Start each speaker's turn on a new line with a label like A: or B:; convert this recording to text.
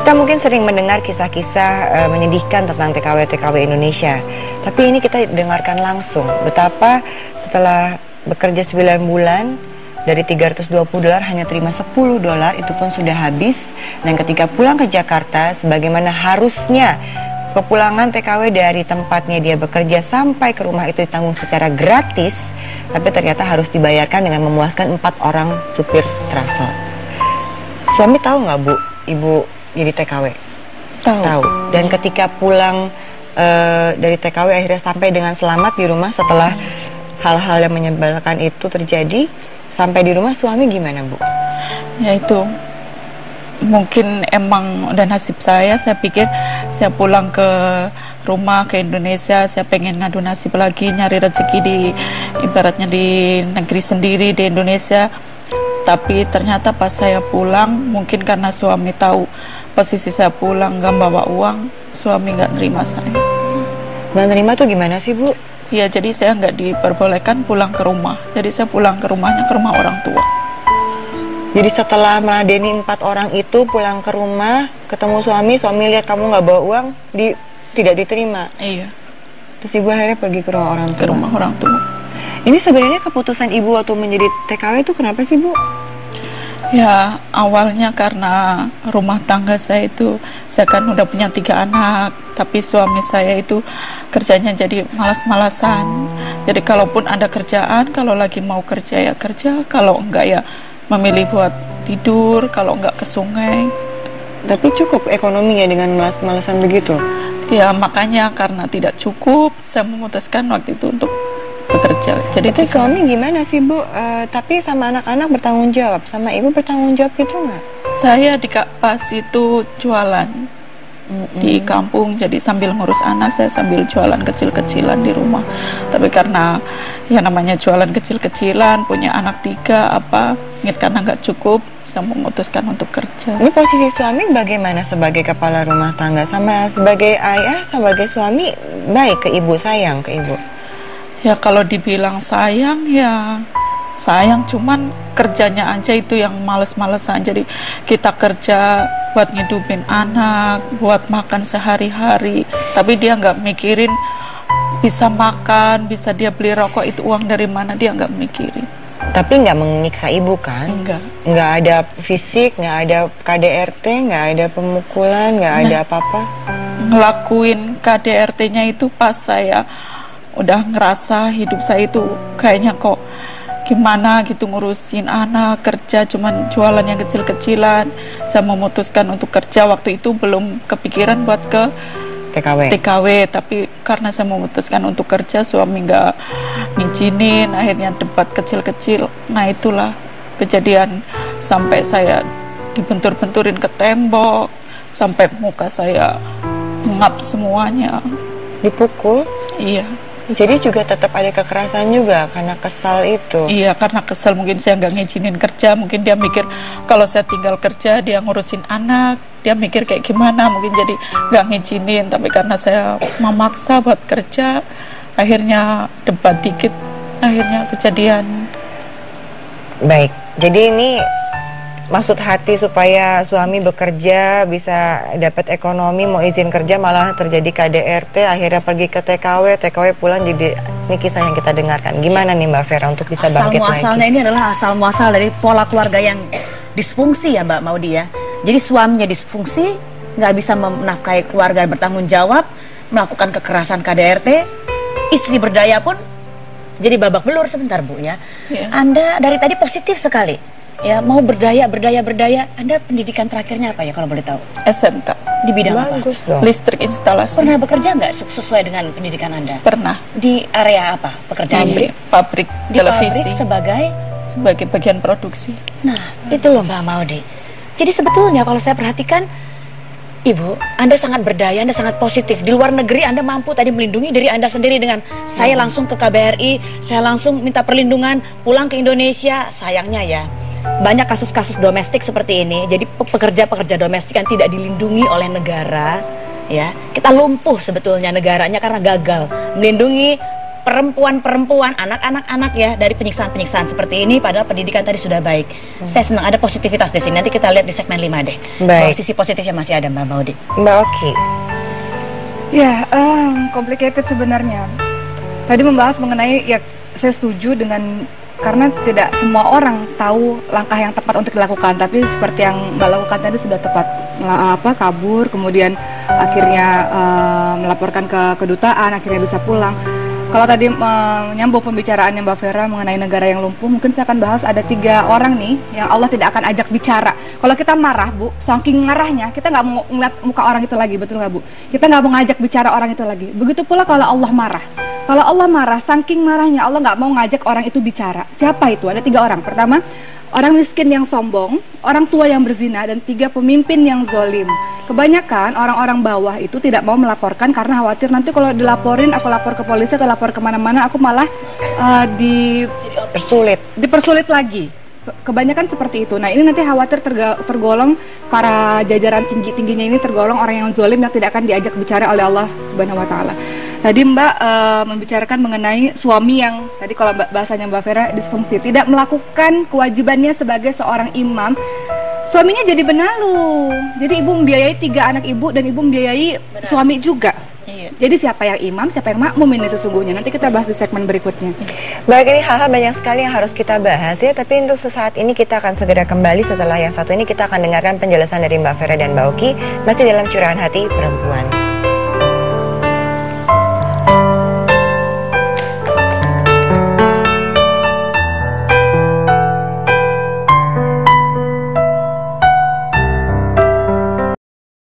A: Kita mungkin sering mendengar kisah-kisah menyedihkan tentang TKW-TKW Indonesia. Tapi ini kita dengarkan langsung betapa setelah bekerja 9 bulan dari $320 hanya terima $10, itu pun sudah habis. Dan ketika pulang ke Jakarta, sebagaimana harusnya kepulangan TKW dari tempatnya dia bekerja sampai ke rumah itu ditanggung secara gratis, tapi ternyata harus dibayarkan dengan memuaskan 4 orang supir travel. Suami tahu nggak, Bu, Ibu jadi TKW? Tahu. Dan ketika pulang dari TKW akhirnya sampai dengan selamat di rumah setelah hal-hal yang menyebalkan itu terjadi, sampai di rumah suami gimana, Bu?
B: Ya itu mungkin emang udah nasib saya pikir saya pulang ke rumah ke Indonesia, saya pengen ngadu nasib lagi, nyari rezeki di ibaratnya di negeri sendiri di Indonesia. Tapi ternyata pas saya pulang, mungkin karena suami tahu posisi saya pulang gak bawa uang, suami gak nerima saya.
A: Gak nerima tuh gimana sih, Bu?
B: Ya, jadi saya nggak diperbolehkan pulang ke rumah. Jadi saya pulang ke rumahnya, ke rumah orang tua.
A: Jadi setelah meladeni 4 orang itu pulang ke rumah, ketemu suami lihat kamu nggak bawa uang, tidak diterima.
B: Iya.
A: Terus ibu akhirnya pergi ke rumah orang tua.
B: Ke rumah orang tua.
A: Ini sebenarnya keputusan ibu waktu menjadi TKW itu kenapa sih, Bu?
B: Ya, awalnya karena rumah tangga saya itu, saya kan udah punya 3 anak, tapi suami saya itu kerjanya jadi malas-malasan. Jadi kalaupun ada kerjaan, kalau lagi mau kerja ya kerja, kalau enggak ya memilih buat tidur, kalau enggak ke sungai.
A: Tapi cukup ekonominya dengan malas-malasan begitu?
B: Ya, makanya karena tidak cukup, saya memutuskan waktu itu untuk bekerja. Jadi
A: itu suami gimana sih, Bu? Tapi sama anak-anak bertanggung jawab, sama ibu bertanggung jawab gitu nggak?
B: Saya di pas itu jualan di kampung, jadi sambil ngurus anak saya sambil jualan kecil-kecilan di rumah. Tapi karena ya namanya jualan kecil-kecilan, punya anak 3 karena nggak cukup, saya memutuskan untuk kerja.
A: Ini posisi suami bagaimana sebagai kepala rumah tangga, sama sebagai ayah, sebagai suami baik ke ibu, sayang ke ibu?
B: Ya kalau dibilang sayang ya sayang, cuman kerjanya aja itu yang males-malesan. Jadi kita kerja buat ngidupin anak, buat makan sehari-hari, tapi dia nggak mikirin bisa makan, bisa dia beli rokok, itu uang dari mana, dia nggak mikirin.
A: Tapi nggak menyiksa ibu kan? Nggak ada fisik, nggak ada KDRT, nggak ada pemukulan, nggak ada apa-apa.
B: Ngelakuin KDRT-nya itu pas saya udah ngerasa hidup saya itu kayaknya kok gimana gitu, ngurusin anak, kerja cuman jualan yang kecil-kecilan. Saya memutuskan untuk kerja, waktu itu belum kepikiran buat ke TKW, tapi karena saya memutuskan untuk kerja, suami nggak ngizinin, akhirnya debat kecil-kecil. Nah itulah kejadian sampai saya dibentur-benturin ke tembok, sampai muka saya pengap semuanya.
A: Dipukul?
B: Iya.
A: Jadi juga tetap ada kekerasan juga karena kesal itu?
B: Iya, karena kesal, mungkin saya nggak ngizinin kerja, mungkin dia mikir kalau saya tinggal kerja dia ngurusin anak, dia mikir kayak gimana, mungkin jadi nggak ngizinin. Tapi karena saya memaksa buat kerja, akhirnya debat dikit, akhirnya kejadian.
A: Baik, jadi ini maksud hati supaya suami bekerja bisa dapat ekonomi, mau izin kerja malah terjadi KDRT, akhirnya pergi ke TKW pulang, jadi ini kisah yang kita dengarkan. Gimana nih Mbak Vera untuk bisa bangkit lagi?
C: Asal muasalnya ini adalah asal muasal dari pola keluarga yang disfungsi ya Mbak Maudy ya. Jadi suaminya disfungsi, nggak bisa menafkahi keluarga, bertanggung jawab, melakukan kekerasan KDRT, istri berdaya pun jadi babak belur. Sebentar Bu ya. Anda dari tadi positif sekali. Ya, mau berdaya. Anda pendidikan terakhirnya apa ya kalau boleh tahu?
B: SMK.
C: Di bidang apa?
B: Listrik instalasi.
C: Pernah bekerja nggak sesuai dengan pendidikan Anda?
B: Pernah.
C: Di area apa pekerjaannya?
B: Pabrik televisi.
C: Di pabrik
B: sebagai bagian produksi.
C: Nah, itu loh Mbak Maudy. Jadi sebetulnya kalau saya perhatikan, Ibu, Anda sangat berdaya, Anda sangat positif. Di luar negeri Anda mampu tadi melindungi diri Anda sendiri dengan saya langsung ke KBRI, saya langsung minta perlindungan, pulang ke Indonesia. Sayangnya ya, banyak kasus-kasus domestik seperti ini. Jadi pekerja-pekerja domestik yang tidak dilindungi oleh negara, ya, kita lumpuh sebetulnya negaranya karena gagal melindungi perempuan-perempuan, anak-anak ya dari penyiksaan-penyiksaan seperti ini, padahal pendidikan tadi sudah baik. Saya senang ada positivitas di sini. Nanti kita lihat di segmen 5 deh. Bahwa sisi positifnya masih ada, Mbak Maudi.
A: Mbak Oki.
D: Ya, complicated sebenarnya. Tadi membahas mengenai, ya saya setuju dengan, karena tidak semua orang tahu langkah yang tepat untuk dilakukan. Tapi seperti yang Mbak lakukan tadi sudah tepat. Kabur, kemudian akhirnya melaporkan ke kedutaan, akhirnya bisa pulang. Kalau tadi menyambung pembicaraannya Mbak Vera mengenai negara yang lumpuh, mungkin saya akan bahas ada 3 orang nih yang Allah tidak akan ajak bicara. Kalau kita marah, Bu, saking marahnya kita nggak mau ngeliat muka orang itu lagi, betul nggak, Bu? Kita nggak mau ngajak bicara orang itu lagi. Begitu pula kalau Allah marah. Kalau Allah marah, saking marahnya Allah nggak mau ngajak orang itu bicara. Siapa itu? Ada 3 orang. Pertama, orang miskin yang sombong, orang tua yang berzina, dan 3 pemimpin yang zolim. Kebanyakan orang-orang bawah itu tidak mau melaporkan karena khawatir nanti kalau dilaporin, aku lapor ke polisi atau lapor kemana-mana, aku malah dipersulit lagi. Kebanyakan seperti itu. Nah, ini nanti khawatir tergolong para jajaran tinggi-tingginya ini tergolong orang yang zolim yang tidak akan diajak bicara oleh Allah Subhanahu wa Ta'ala. Tadi Mbak membicarakan mengenai suami yang tadi kalau bahasanya Mbak Vera disfungsi, tidak melakukan kewajibannya sebagai seorang imam. Suaminya jadi benalu. Jadi ibu membiayai 3 anak ibu dan ibu membiayai suami juga. Iya. Jadi siapa yang imam, siapa yang makmum ini sesungguhnya. Nanti kita bahas di segmen berikutnya.
A: Baik, ini hal-hal banyak sekali yang harus kita bahas ya. Tapi untuk sesaat ini kita akan segera kembali. Setelah yang satu ini kita akan dengarkan penjelasan dari Mbak Vera dan Mbak Oki. Masih dalam Curahan Hati Perempuan.